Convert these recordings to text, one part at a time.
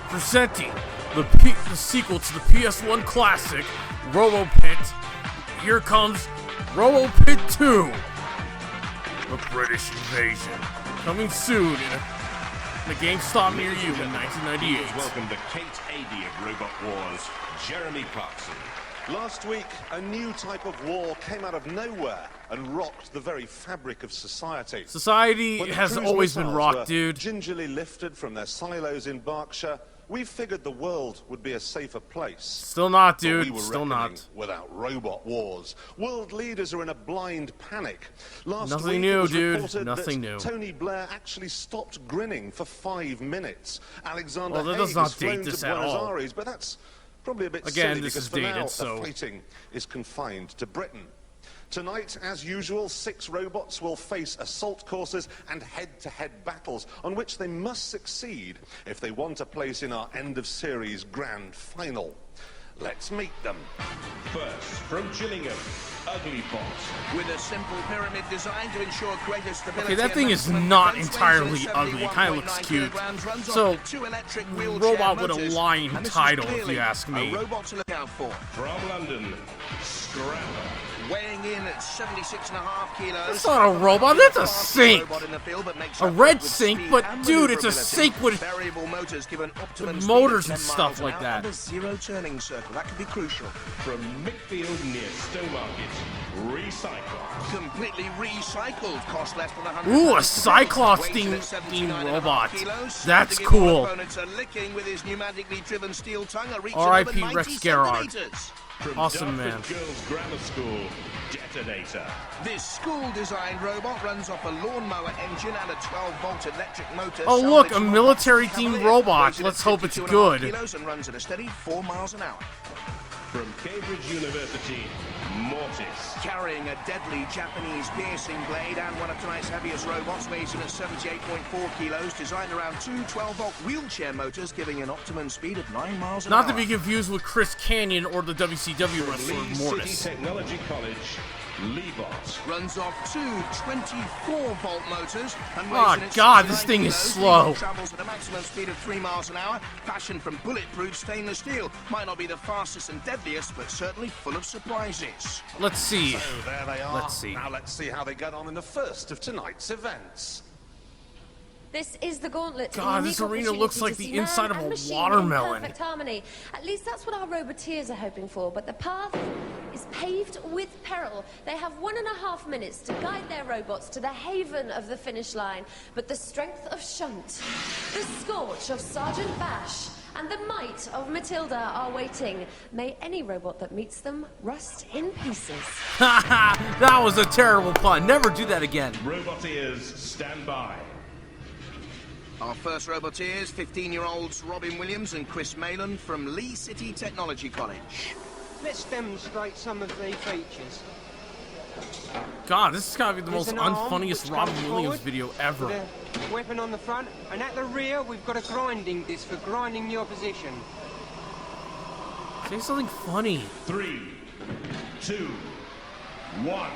Presenting the sequel to the PS1 classic, Robo Pit. Here comes Robo Pit 2, The British Invasion. Coming soon in a GameStop near you in 1998. Welcome to Kate Adie of Robot Wars, Jeremy Clarkson. Last week, a new type of war came out of nowhere and rocked the very fabric of society. Society has always been rocked, dude. Gingerly lifted from their silos in Berkshire, we figured the world would be a safer place. Still not, dude. We were Still not. Without robot wars. World leaders are in a blind panic. Nothing new, dude. Nothing new. Tony Blair actually stopped grinning for 5 minutes. Alexander Well, that Haig does not has flown date this to at Buenos all. Aires, but that's probably a bit Again, silly this because is for dated, now, so the fighting is confined to Britain. Tonight, as usual, 6 robots will face assault courses and head-to-head battles on which they must succeed if they want a place in our end-of-series grand final. Let's meet them. First, from Gillingham, Ugly Bot. With a simple pyramid design to ensure greater stability. Okay, that thing is not entirely ugly. It kind of looks cute. So, robot with a lying title, if you ask me. A robot to look out for. From London, Scrapper. Weighing in at 76.5 kilos. That's not a robot, that's a sink. A red sink, but dude, it's a sink with variable motors given optimum motors and stuff like that. A zero turning circle, that could be crucial. From Mickfield near Stowmarket, Recyclops. Completely recycled, cost less than 100. Ooh, a Cyclops themed robot. That's cool. R.I.P. Rex Gerard. From Awesome, Dartford man. Girls Grammar School, Detonator. This school-designed robot runs off a lawnmower engine and a 12-volt electric motor. Oh look, a military-themed robot. Let's hope it's good. And runs at a steady 4 miles an hour. From Cambridge University, Mortis. Carrying a deadly Japanese piercing blade and one of tonight's heaviest robots, weighs in at 78.4 kilos, designed around 2 12-volt wheelchair motors, giving an optimum speed of 9 miles an hour. Not to be confused with Chris Canyon or the WCW wrestler Lee Mortis. City Technology College, Leebot. Runs off 2 24-volt motors and weighs Oh in at god, this 69 thing is kilos. slow. Travels at a maximum speed of 3 miles an hour. Fashioned from bulletproof stainless steel. Might not be the fastest and deadliest, but certainly full of surprises. Let's see. So there they are. Let's see. Now let's see how they get on in the first of tonight's events. This is the gauntlet. God, this arena looks like the inside of a watermelon. Perfect harmony. At least that's what our roboteers are hoping for. But the path is paved with peril. They have 1.5 minutes to guide their robots to the haven of the finish line. But the strength of Shunt, the scorch of Sergeant Bash, and the might of Matilda are waiting. May any robot that meets them rust in pieces. That was a terrible pun. Never do that again. Roboteers, stand by. Our first roboteers, 15-year-olds Robin Williams and Chris Malin from Lee City Technology College. Let's demonstrate some of the features. God, this has got to be the most There's an arm unfunniest which Robin comes Williams forward video ever. with a weapon on the front, and at the rear we've got a grinding disc for grinding the opposition. Say something funny. 3, 2, 1.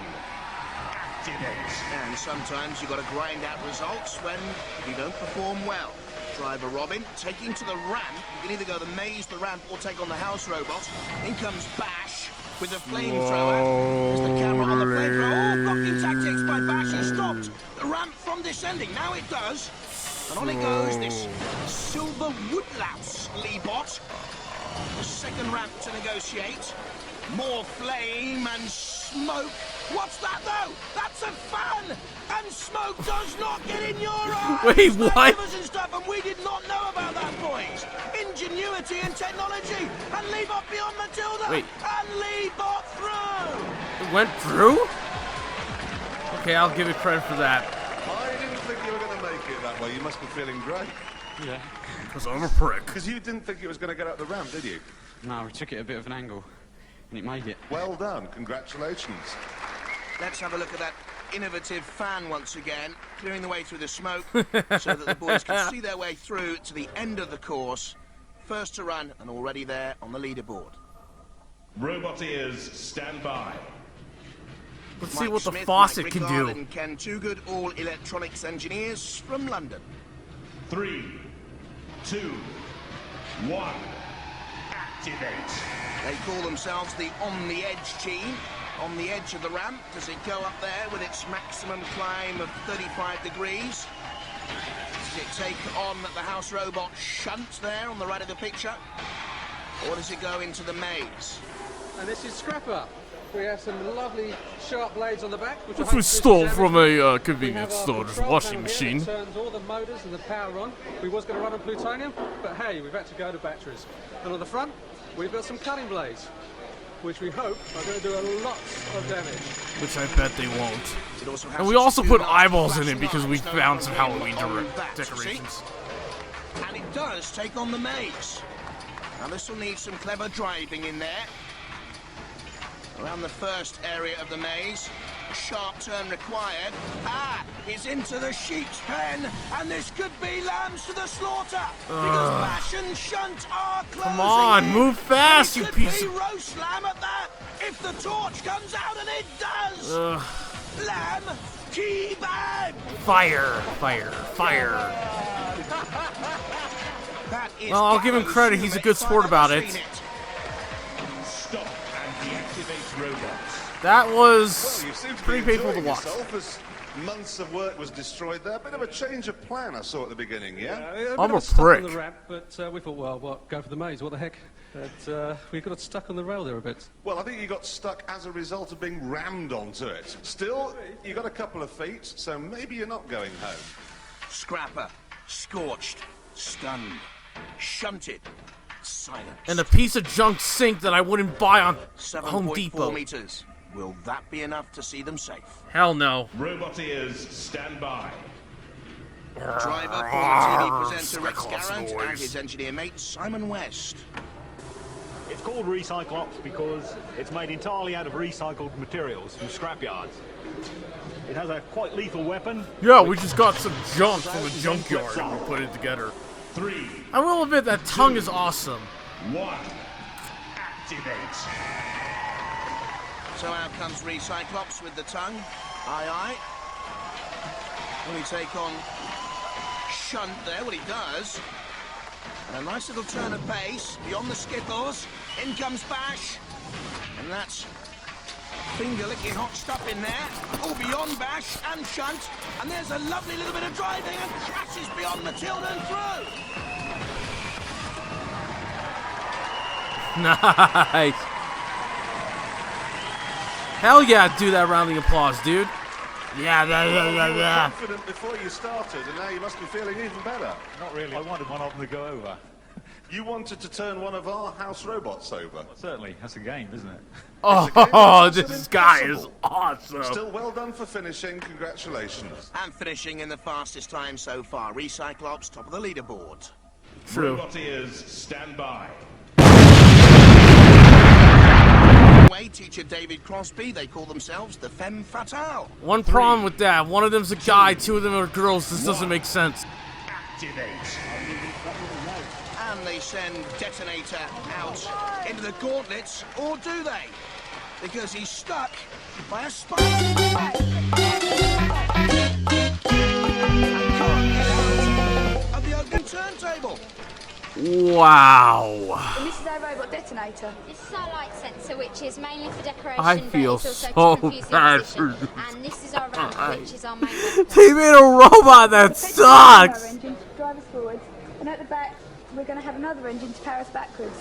And sometimes you've got to grind out results when you don't perform well. Driver Robin taking to the ramp. You can either go the maze, the ramp, or take on the house robot. In comes Bash with the flamethrower. There's the camera on the flamethrower. Oh, blocking tactics by Bash has stopped the ramp from descending. Now it does. And on it goes, this silver woodlouse Leebot. The second ramp to negotiate. More flame and smoke. What's that, though? That's a fan! And smoke does not get in your eyes! Wait, what? And stuff, and we did not know about that point. Ingenuity and technology. And Leebot beyond Matilda. Wait. And Leebot through. It went through? Okay, I'll give it credit for that. I didn't think you were going to make it that way. You must be feeling great. Yeah. Because I'm a prick. Because you didn't think it was going to get up the ramp, did you? No, we took it a bit of an angle, and it made it. Well done. Congratulations. Let's have a look at that innovative fan once again, clearing the way through the smoke so that the boys can see their way through to the end of the course. First to run and already there on the leaderboard. Roboteers, stand by. Let's see Mike what the Smith, faucet Mike can Rickard do. And Ken Toogood, all electronics engineers from London. 3, 2, 1. Activate. They call themselves the On the Edge team. On the edge of the ramp, does it go up there with its maximum climb of 35 degrees? Does it take on the house robot Shunt there on the right of the picture? Or does it go into the maze? And this is Scrapper. We have some lovely sharp blades on the back, which Which was stole from a convenience store, just washing machine. It turns all the motors and the power on. We was going to run on plutonium, but hey, we've had to go to batteries. And on the front, we've got some cutting blades, which we hope are going to do a lot of damage. Which I bet they won't. It also has And we also two put large eyeballs in it flashing because we lights, no found some problem Halloween on that, you see? decorations. And it does take on the maze. Now this will need some clever driving in there. Around the first area of the maze, a sharp turn required. Ah, it's into the sheep's pen, and this could be lambs to the slaughter. Because Bash and Shunt are closing Come on, in. move fast, It you could piece be of... roast lamb at that, if the torch comes out, and it does. Lamb kebab. Fire, fire, fire. That is Well, I'll give him credit, he's a good sport about it. Stop and deactivate robots. That was Well, you seem to be pretty painful to enjoying watch. yourself as months of work was destroyed there. Bit of a change of plan I saw at the beginning, yeah? I'm a stuck on prick. the ramp, but we thought, well, what, go for the maze, what the heck? But we got stuck on the rail there a bit. Well, I think you got stuck as a result of being rammed onto it. Still, you got a couple of feet, so maybe you're not going home. Scrapper, scorched, stunned, shunted, silenced. And a piece of junk sink that I wouldn't buy on Home 7.4 Depot. meters. Will that be enough to see them safe? Hell no. Robot ears, stand by. Driver, former TV presenter Rex Cyclops Garrett, and noise. his engineer mate Simon West. It's called Recyclops because it's made entirely out of recycled materials from scrapyards. It has a quite lethal weapon. Yeah, we just got some junk from a junkyard and we put it together. 3, I will admit that tongue is awesome. 1. Activate. So out comes Recyclops with the tongue. Aye, aye. When we take on Shunt there, what he does. And a nice little turn of pace beyond the skittles. In comes Bash. And that's finger-licking hot stuff in there. All beyond Bash and Shunt. And there's a lovely little bit of driving and crashes beyond the tilt and through. Nice. Hell yeah, do that rounding applause, dude. Yeah, blah, blah, blah, You were blah. confident before you started, and now you must be feeling even better. Not really. I wanted one of them to go over. You wanted to turn one of our house robots over. Certainly, that's a game, isn't it? Oh, this guy is awesome. Still well done for finishing. Congratulations. And finishing in the fastest time so far. Recyclops, top of the leaderboard. True. Robot ears, stand by. Way teacher David Crosby, they call themselves the Femme Fatale. One problem with that. One of them's a guy, two of them are girls. This doesn't make sense. Activate. And they send Detonator out into the gauntlets, or do they? Because he's stuck by a spike and can't get out of the ugly turntable. Wow. And this is our robot detonator. This is our light sensor, which is mainly for decoration, I but feel it's also so to confuse the bad opposition. for And this is our ramp, which is our main weapon. They made a robot that Our sucks. engine to drive us forwards, and at the back we're going to have another engine to power us backwards.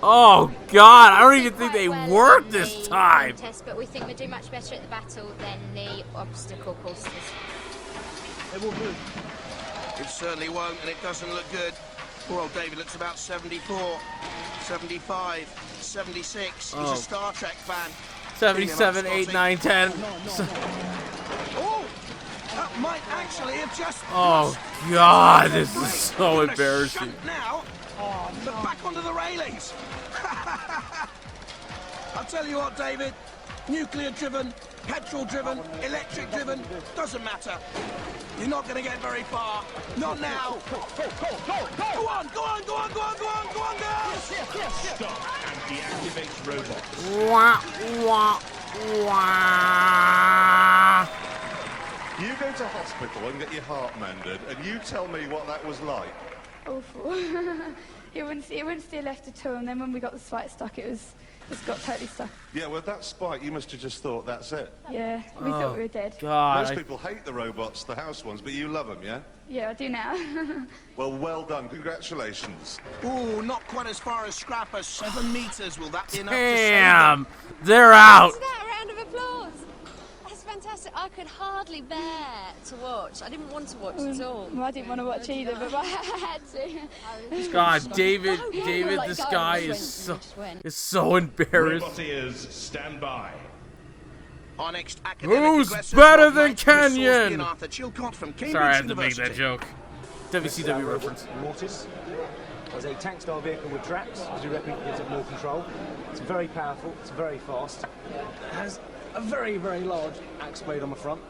Oh god, I don't We even did think quite they well worked on this the time. Test, but we think we'll do much better at the battle than the obstacle courses. It certainly won't, and it doesn't look good. Poor old David looks about 74, 75, 76. He's a Star Trek fan. 77, 8, 9, 10. Oh, that might actually have just... Oh god, this is so Gonna embarrassing. shut now, but back onto the railings. I'll tell you what, David. Nuclear-driven, petrol-driven, electric-driven, doesn't matter. You're not going to get very far. Not now. Go on, go on, go on, go on, go on, go on, girls! Stop and deactivate robot. Wah, wah, Wah. You go to hospital and get your heart mended, and you tell me what that was like. Awful. it wouldn't stay left at all, and then when we got the spike stuck, it got totally stuck. Yeah, with that spike, you must have just thought, that's it. Yeah, we thought we were dead. God. Most people hate the robots, the house ones, but you love them, yeah? Yeah, I do now. Well done. Congratulations. Ooh, not quite as far as Scrapper. 7 meters. Will that be enough to Damn, they're out. Isn't that a round of applause? That's fantastic. I could hardly bear to watch. I didn't want to watch at all. Well, I didn't want to watch either, but I had to. God, David, this guy is so embarrassed. Roboteers, stand by. Our next academic Who's aggressors better are than Knight Chris Kenyon? and Arthur Chilcott from Cambridge Sorry, I had to make University. that joke. WCW reference. Mortis as a tank style vehicle with tracks, because we reckon it gives it more control. It's very powerful, it's very fast. It has a very, very large axe blade on the front.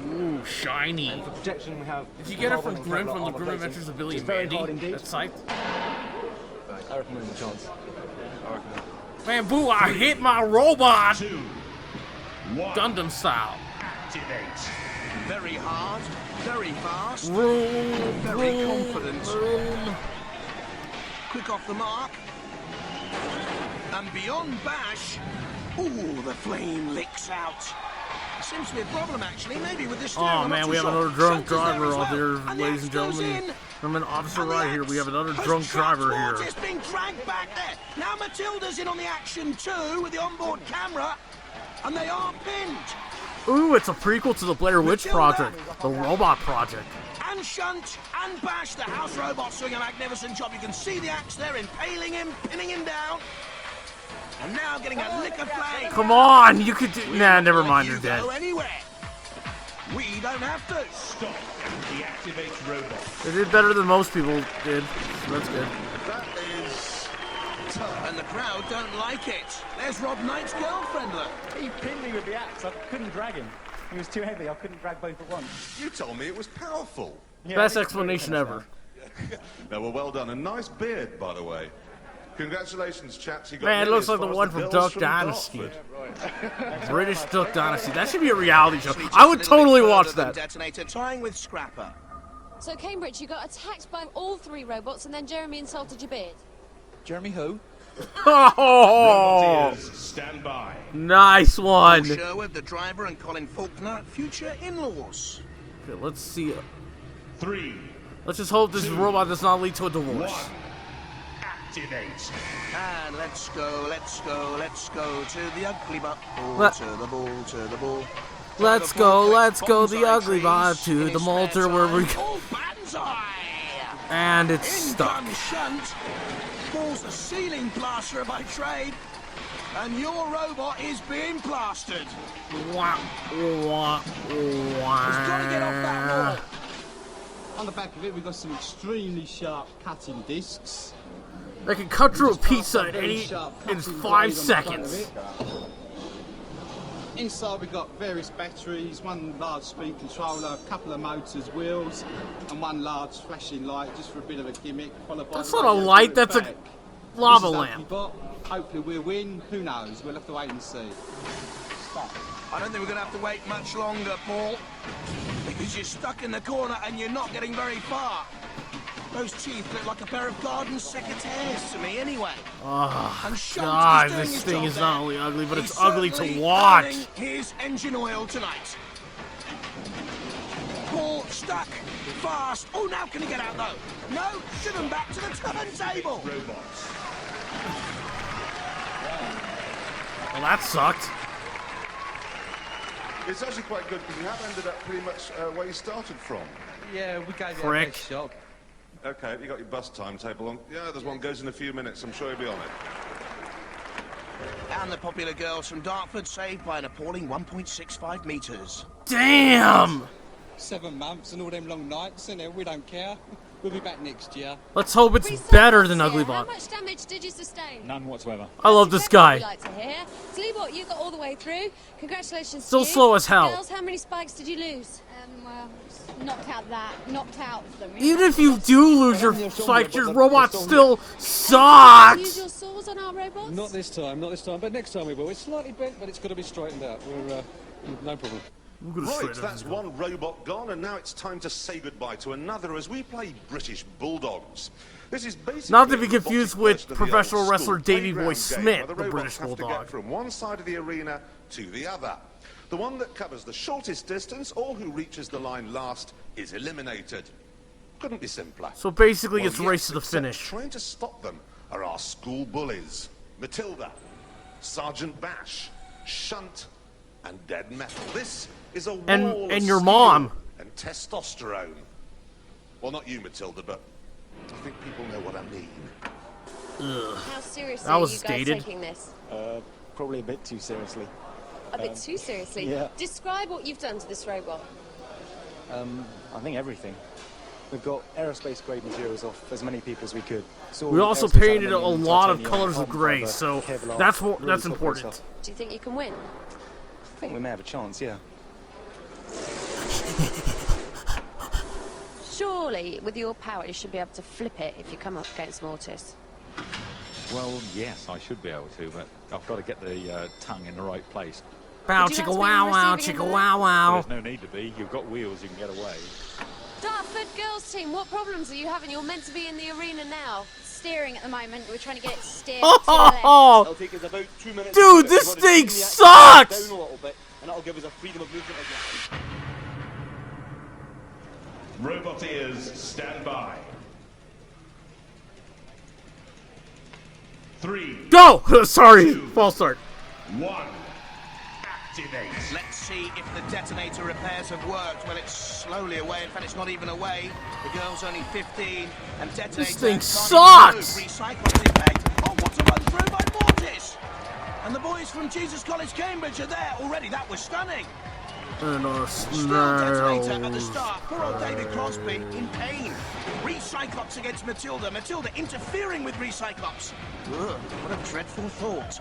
Ooh, shiny. And for protection, we have. Did you get it from Grim from the Grim Adventures of Billy and Mandy? That's psyched. I recommend the chance. I recommend. Man, boo! I hit my robot. 2, 1. Gundam style. Activate. Very hard, very fast, Vroom, very vroom, confident. vroom. Quick off the mark. And beyond bash. Ooh, the flame licks out. Seems to be a problem, actually. Maybe with this steering. Oh I'm man, not we too have sure. another drunk Shunters there driver as out well. there, And the ladies and axe goes gentlemen. in. From an officer And the right here, we have axe another has drunk trapped driver here. Mortis being dragged back there. Now Matilda's in on the action too with the onboard camera, and they are pinned. Ooh, it's a prequel to the Blair Witch Project, the Robot Project. And Shunt and Bash, the house robots, doing a magnificent job. You can see the axe there, impaling him, pinning him down, and now getting a lick of flame. Come on, you could do. Nah, never mind, they're You dead. go anywhere. We don't have to. Stop and deactivate robot. They did better than most people did, so that's good. That is tough. And the crowd don't like it. There's Rob Knight's girlfriend, look. He pinned me with the axe. I couldn't drag him. He was too heavy. I couldn't drag both at once. You told me it was powerful. Yeah, Best it's explanation very ever. No, well done. A nice beard, by the way. Congratulations, chaps. You got Man, it nearly looks as like the far as one from girls Duck from Dynasty. Dartford. British Duck Dynasty. That should be a reality show. Just I a would little bit totally further watch than that. Detonator, tying with Scrapper. So, Cambridge, you got attacked by all 3 robots, and then Jeremy insulted your beard. Jeremy who? Oh, Roboteers, stand by. nice one. Sherwood, the driver, and Colin Faulkner, future in-laws. Okay, let's see. 3, Let's just hope this robot does not lead to a 1. divorce. Activate. And let's go to the ugly butt. Ball Let- to the ball, to the ball. Let's go, the ugly bot to the Malter where we. Oh, banzai! And it's In stuck. comes Shunt. Paul's a ceiling plasterer by trade. And your robot is being plastered. Wah, wah, It's got to get off that wah. wall. On the back of it, we've got some extremely sharp cutting discs. They can cut through a Just passed pizza a very in sharp 5 cutting blade on the front of seconds. it. Inside we've got various batteries, one large speed controller, a couple of motors, wheels, and one large flashing light just for a bit of a gimmick. Followed by That's the not a radio light, at the that's a back. lava This is lamp. Ugly Bot. Hopefully we'll win. Who knows? We'll have to wait and see. Stop. I don't think we're going to have to wait much longer, Paul. Because you're stuck in the corner and you're not getting very far. Those teeth look like a pair of garden secateurs to me, anyway. Oh, And Shunt God, is doing this his thing job is not there. only ugly, but He's it's ugly certainly to watch. earning his engine oil tonight. Paul stuck fast. Oh, now can he get out, though? No, driven back to the turntable. Robots. Well, that sucked. It's actually quite good because you have ended up pretty much where you started from. Yeah, we gave it Frick. our best shot. Okay, have you got your bus timetable on? Yeah, there's one goes in a few minutes. I'm sure you'll be on it. And the popular girls from Dartford saved by an appalling 1.65 metres. Damn! 7 months and all them long nights, and we don't care. We'll be back next year. Let's hope it's better than Ugly How Bot. much damage did you sustain? None whatsoever. I love this Exactly what we guy. like to hear. Sleebot, you got all the way through. Congratulations Still to you. slow as hell. Girls, how many spikes did you lose? Well, knocked out them. Even if you do lose your sight, your robot still sucks! Use your saws on our robots? Not this time, but next time we will. It's slightly bent, but it's got to be straightened out. We're, no problem. Right, that's one robot gone, and now it's time to say goodbye to another as we play British Bulldogs. This is basically not to be confused a with version of the professional old wrestler school Davey Boy playground game Smith, where the robots British have to Bulldog. get from one side of the arena to the other. The one that covers the shortest distance, or who reaches the line last, is eliminated. Couldn't be simpler. So basically, Well, it's race to the except finish. Trying to stop them are our school bullies: Matilda, Sergeant Bash, Shunt, and Dead Metal. This is a wall And of your steel mom. and testosterone. Well, not you, Matilda, but I think people know what I mean. Ugh. How seriously That are was you guys dated. taking this? Probably a bit too seriously. A bit too seriously? Yeah. Describe what you've done to this robot. I think everything. We've got aerospace-grade materials off as many people as we could. So We also aerospace painted a aluminium, lot of titanium, colors of carbon gray, fiber, so Kevlar, that's really that's top-grade important. stuff. Do you think you can win? I think we may have a chance, yeah. Surely, with your power, you should be able to flip it if you come up against Mortis. Well, yes, I should be able to, but I've got to get the tongue in the right place. Bow, Would you chicka like to be wow wow, receiving chicka end of wow Well, wow. there's no need to be. You've got wheels, you can get away. Dartford girls team, what problems are you having? You're meant to be in the arena now. Steering at the moment. We're trying to get it steered to the left. Oh, It'll take us about 2 minutes. dude, to this run it thing down sucks! a little bit, and that'll give us a freedom of movement again. Roboteers, stand by. 3, Go! Sorry, false start. 1. Activate. Let's see if the detonator repairs have worked. Well, it's slowly away. In fact, it's not even away. The girl's only 15, and detonator This thing can't sucks! even move. Recyclops in effect. Oh, what a run through by Mortis! And the boys from Jesus College, Cambridge are there already. That was stunning. And our Still detonator at the snails. start. Poor old David Crosby in pain. Recyclops against Matilda. Matilda interfering with Recyclops. Ugh, what a dreadful thought.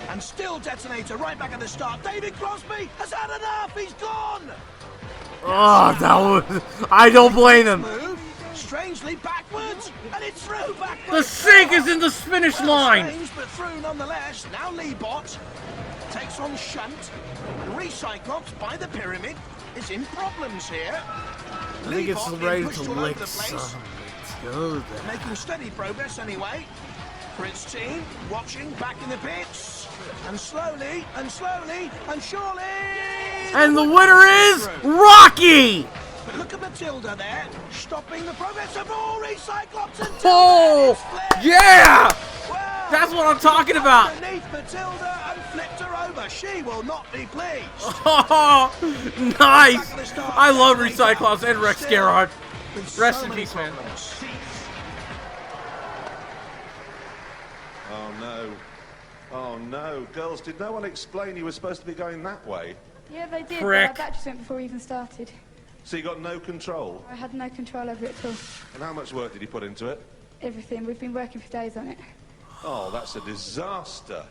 And still detonator right back at the start. David Crosby has had enough. He's gone. Oh, that was. I don't blame him. Move strangely backwards, and it's through backwards. The sink is in the finish line. Strange, but through nonetheless. Now Leebot takes on Shunt. Recyclops by the pyramid is in problems here. I think it's Leebot being ready pushed to all over lick the place. some. Go there. Making steady progress anyway. For its team, watching back in the pits. And slowly, and slowly, and surely... And the winner is Rocky! But look at Matilda there, stopping the progress of all Recyclops until Oh! Yeah! Wow. That's what I'm talking about! Underneath Matilda and flipped her over. She will not be pleased. Oh, nice! I love Recyclops and Rex Garrod. With Rest so in many peace, man. problems. Oh no. Oh no. Girls, did no one explain you were supposed to be going that way? Yeah, they did. Prick. But our batteries went before we even started. So you got no control? I had no control over it at all. And how much work did you put into it? Everything. We've been working for days on it. Oh, that's a disaster.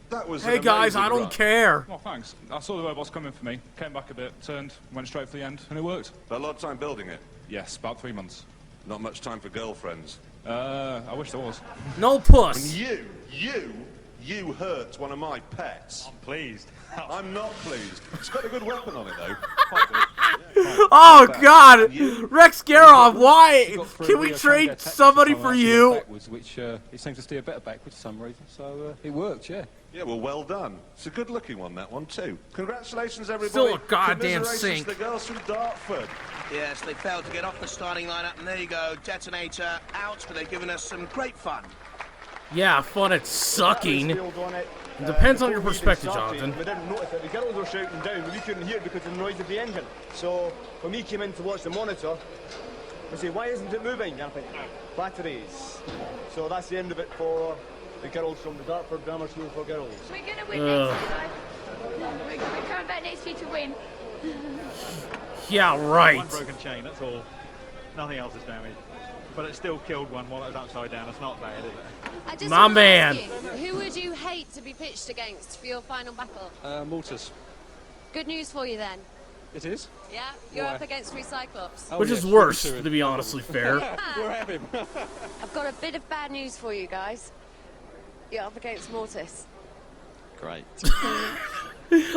That was Hey an guys, amazing I don't run. care. Well, thanks. I saw the robots coming for me, came back a bit, turned, went straight for the end, and it worked. A lot of time building it? Yes, about 3 months. Not much time for girlfriends. I wish there was. No puss. And you hurt one of my pets. I'm pleased. I'm not pleased. It's got a good weapon on it, though. Oh God, Rex Garrod, why? Can we trade somebody for you? Backwards, which it seems to steer better backwards for some reason. So it worked, yeah. Yeah, well, well done. It's a good-looking one, that one, too. Congratulations, everybody. Still a goddamn Commiserations sink. to the girls from Dartford. Yes, they failed to get off the starting lineup, and there you go. Detonator out, but they've given us some great fun. Yeah, fun at sucking. It depends on your perspective, Jonathan. We didn't notice it. The girls were shouting down, but we couldn't hear it because of the noise of the engine. So when we came in to watch the monitor, we say, why isn't it moving? And I think, batteries. So that's the end of it for the girls from the Dartford Grammar School for Girls. We're going to win next year, though. We're coming back next year to win. Yeah, right. One broken chain, that's all. Nothing else is damaged. But it still killed one while it was upside down. It's not bad, is it? I just My want to man. ask you, who would you hate to be pitched against for your final battle? Mortis. Mortis. Why? Mortis. Good news for you then. It is? Yeah, you're Why? up against Cyclops. Oh, Which yeah, is sure, worse, sure. to be honestly fair. We'll have him. I've got a bit of bad news for you guys. You're up against Mortis. Great.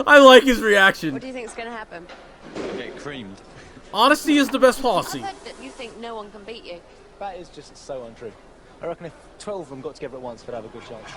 I like his reaction. What do you think's going to happen? Get creamed. Honesty is the best I've policy. heard that you think no one can beat you. That is just so untrue. I reckon if 12 of them got together at once, we'd have a good chance.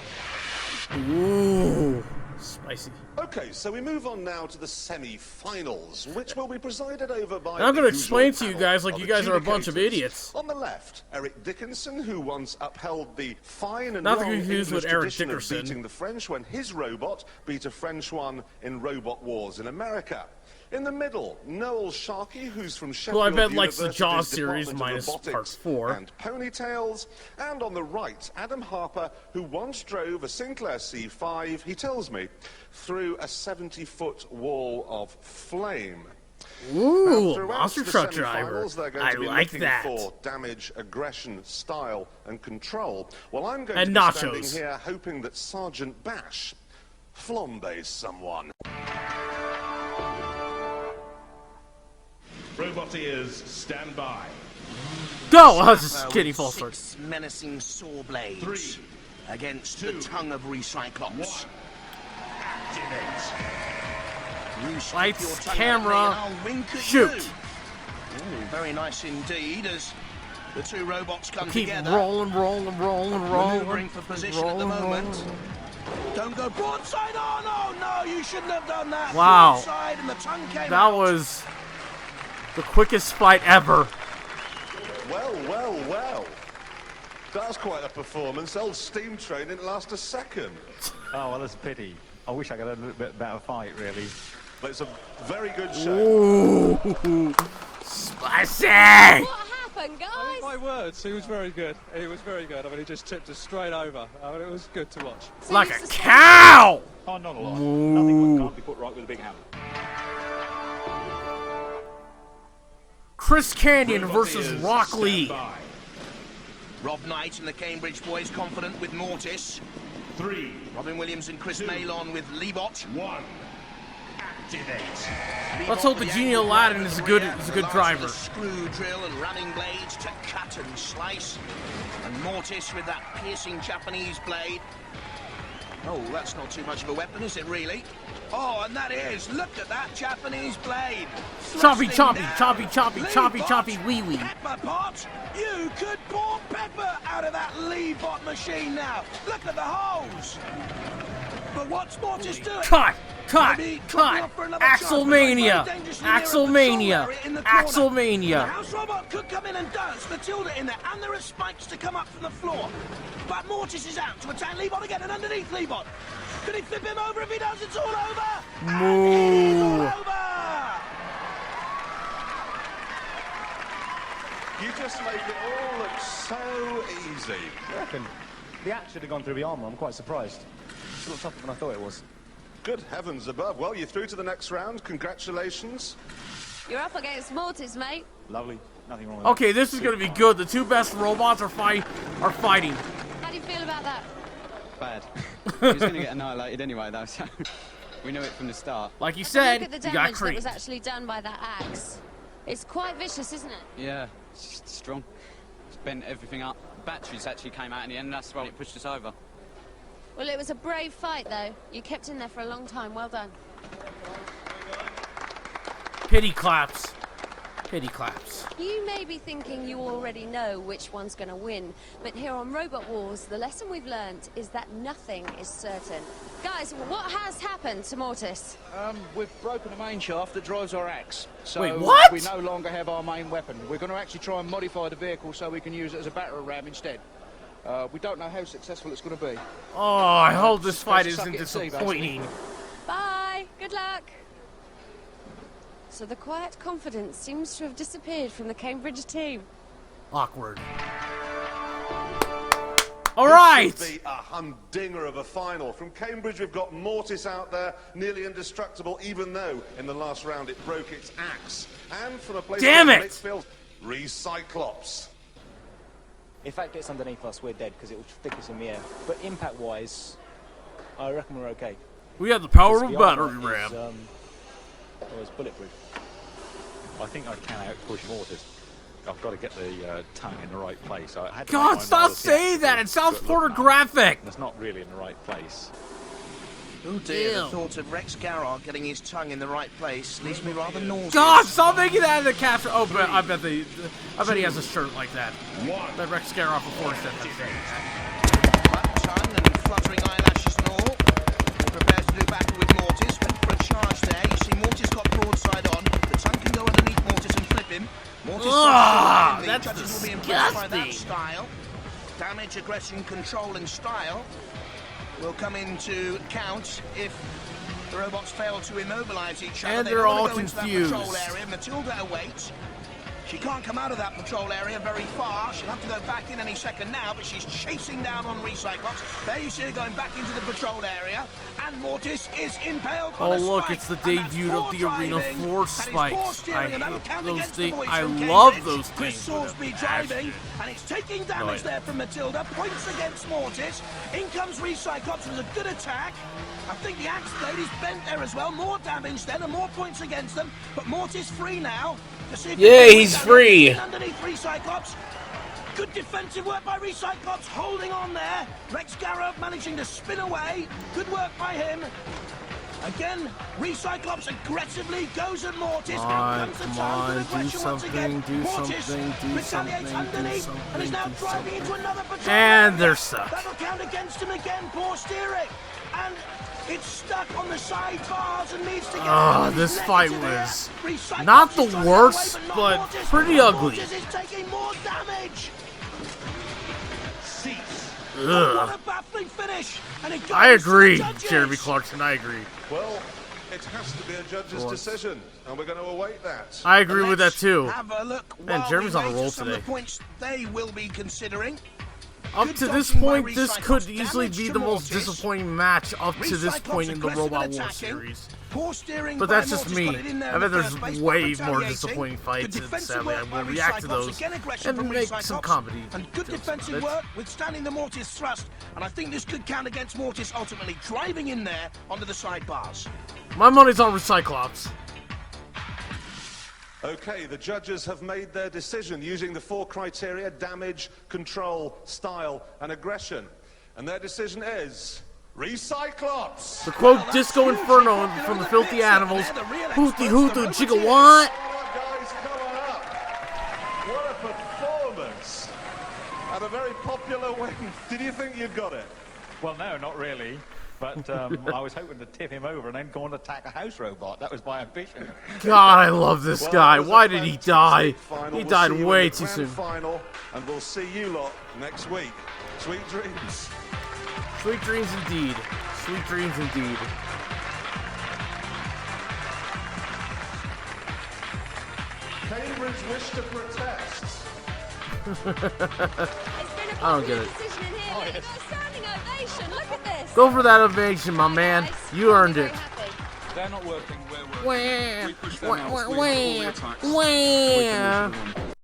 Ooh, spicy. Okay, so we move on now to the semi-finals, which will be presided over by. And I'm going the to explain usual to you panel guys like of you guys are a bunch of adjudicators. idiots. On the left, Eric Dickinson, who once upheld the fine and Not to be long confused with English Eric tradition of Dickerson. beating the French when his robot beat a French one in Robot Wars in America. In the middle, Noel Sharkey, who's from Sheffield I bet likes the University's Jaws series Department of minus part Robotics 4. and ponytails. And on the right, Adam Harper, who once drove a Sinclair C5, he tells me, through a 70-foot wall of flame. Ooh, Now, throughout monster the truck semi-finals, driver. they're going I to be like looking that. for damage, aggression, style, and control. Well, I'm going And to be nachos. standing here hoping that Sergeant Bash flambés someone. Roboteers, stand by. Go! I was just With kidding, false start. 6 menacing saw blades 3, against the tongue of Recyclops. You stick Lights, your tongue camera, out at me and I'll wink at shoot. you. Ooh, very nice indeed as the two robots come Keep together. rolling, Maneuvering for position at the moment. rolling. Don't go broadside. Oh no, you shouldn't have done that. Wow. Broadside and the tongue came That out. was the quickest fight ever. Well. That's quite a performance. Old steam train didn't last a second. Oh, well, that's a pity. I wish I could have a little bit better fight, really. But it's a very good show. Ooh, spicy! What happened, guys? My words, he was very good. He was very good. I mean, he just tipped us straight over. I mean, it was good to watch. Like a cow! Oh, not a lot. Ooh. Nothing can't be put right with a big hammer. Chris Canyon versus Roboteers, Rock stand Lee. by. Rob Knight and the Cambridge boys confident with Mortis. 3, Robin Williams and Chris 2, Malon with Leebot. 1. Activate. Let's hope the Genie Aladdin is a good driver. The screw drill and running blades to cut and slice. And Mortis with that piercing Japanese blade. Oh, that's not too much of a weapon, is it really? Oh, and that is. Look at that Japanese blade. Choppy, Thrusting choppy, down. choppy, choppy, choppy, Leebot, choppy, wee wee. Pepper pot. You could pour pepper out of that Leebot machine now. Look at the holes. But what's Mortis doing? Cut! Maybe dropping off for another charge, but Axelmania! very dangerously near a patrol Axelmania! area in the corner. The Axelmania! house robot could come in and dance Matilda in there, and there are spikes to come up from the floor. But Mortis is out to attack Leebot again, and underneath Leebot. Could he flip him over? If he does, it's all over. And it is all Moo! over. You just make it all look so easy. I reckon the axe should have gone through the armour. I'm quite surprised. It's a little tougher than I thought it was. Good heavens above. Well, you're through to the next round. Congratulations. You're up against Mortis, mate. Lovely. Nothing wrong with that. Okay, this is gonna be good. The two best robots are fighting. How do you feel about that? Bad. He was going to get annihilated anyway, though, so we knew it from the start. Like you Look said, at the you got damage that creamed. was actually done by that axe. It's quite vicious, isn't it? Yeah, it's just strong. It's bent everything up. Batteries actually came out in the end, and that's why it pushed us over. Well, it was a brave fight, though. You kept in there for a long time. Well done. Pity claps. Pity claps. You may be thinking you already know which one's going to win, but here on Robot Wars, the lesson we've learned is that nothing is certain. Guys, what has happened to Mortis? We've broken the main shaft that drives our axe. So Wait, what? we no longer have our main weapon. We're going to actually try and modify the vehicle so we can use it as a battering ram instead. We don't know how successful it's going to be. Oh, I hope this fight Supposed to isn't suck it and see, disappointing. Bye. Good luck. So the quiet confidence seems to have disappeared from the Cambridge team. Awkward. All right. This should be a humdinger of a final. From Cambridge, we've got Mortis out there, nearly indestructible, even though in the last round it broke its axe. And from a place Damn called it! Litchfield, Cyclops. If that gets underneath us, we're dead because it will stick us in the air. But impact-wise, I reckon we're okay. We have the power of Because a the battery armour ram. is, or it's bulletproof. I think I can out-push Mortis. I've got to get the tongue in the right place. I had to God, make my stop model saying that! It sounds pornographic! It's not really in the right place. Oh dear, the thought of Rex Garrard getting his tongue in the right place leaves me rather nauseous. God, stop making that in the capture! Oh, but I bet he has a shirt like that. That Rex Garrard before said that thing. Black tongue and fluttering eyelashes and all. We're prepared to do battle with Mortis. Went for a charge there. You see Mortis got broadside on. The tongue can go underneath Mortis and flip him. Mortis that's judges will be impressed by that disgusting. style. Damage, aggression, control and style will come into count if the robots fail to immobilize each other. And They they're don't wanna all go into that confused. patrol area. Matilda awaits. She can't come out of that patrol area very far. She'll have to go back in any second now, but she's chasing down on Recyclops. There you see her going back into the patrol area, and Mortis is impaled on Oh a look, spike. it's the And that's debut of the poor Arena driving. 4 That is poor spikes. steering, I and that'll hate count those against the things. boys I from love Cambridge. those Chris things. Salisbury driving, and it's taking damage there from Matilda. Points against Mortis. In comes Recyclops with a good attack. I think the axe blade is bent there as well. More damage then, and more points against them. But Mortis free now. To see if Yeah, he can he's down free. underneath Recyclops. Good defensive work by Recyclops, holding on there. Rex Garrard managing to spin away. Good work by him. Again, Recyclops aggressively goes at Mortis. Come Out on, comes the come time on, for do aggression once again. something, do Mortis something, do retaliates something, do underneath and is now something, do driving into another patrol. And they're area. stuck. That'll count against him again. Poor steering. And it's stuck on the side bars and needs to get out. This It's fight negative here. was Recyclops not the is trying to worst, get away, but not Mortis. pretty ugly. Mortis is taking more damage. What Ugh. a baffling finish. And it goes I agree, to the judges. Jeremy Clarkson, I agree. Well, it has to be a judge's decision, and we're going to await that. I agree with that too. Have a look Man, while Jeremy's we on a wait roll at some of today. the points they will be considering. Up Good to this dodging by point, this Recyclops. could easily Damage be to the most Mortis. disappointing match up to this Recyclops point in the aggressive Robot and War attacking. series. Poor steering But by that's just Mortis, me. got it in there I in bet the there's first place, way but more retaliating. disappointing fights, Good and defensive sadly work I'm by going to react to Recyclops. those Again, aggression and from make some Recyclops. comedy. And good videos defensive about it. work withstanding the Mortis thrust. And I think this could count against Mortis ultimately driving in there onto the sidebars. My money's on Recyclops. Okay, the judges have made their decision using the 4 criteria: damage, control, style, and aggression. And their decision is Recyclops! To quote Disco Inferno from the Filthy Animals, Hooty Hooty Jigga what? Guys, come on up. What a performance! And a very popular win. Did you think you'd got it? Well, no, not really. But I was hoping to tip him over and then go and attack a house robot. That was my ambition. God, I love this Well, guy. it was a Why did he die? final. He We'll died see you in way the too grand soon. Final, and we'll see you lot next week. Sweet dreams. Sweet dreams indeed. Sweet dreams indeed. Cambridge wish to protest. I don't get it. Decision in here. Look at that standing ovation. Look at this. Go for that ovation, my man. You earned it. They're not working, we're working. Wah, We push them wah, out, wah, we pull the wah, attacks. wah. We can move them on.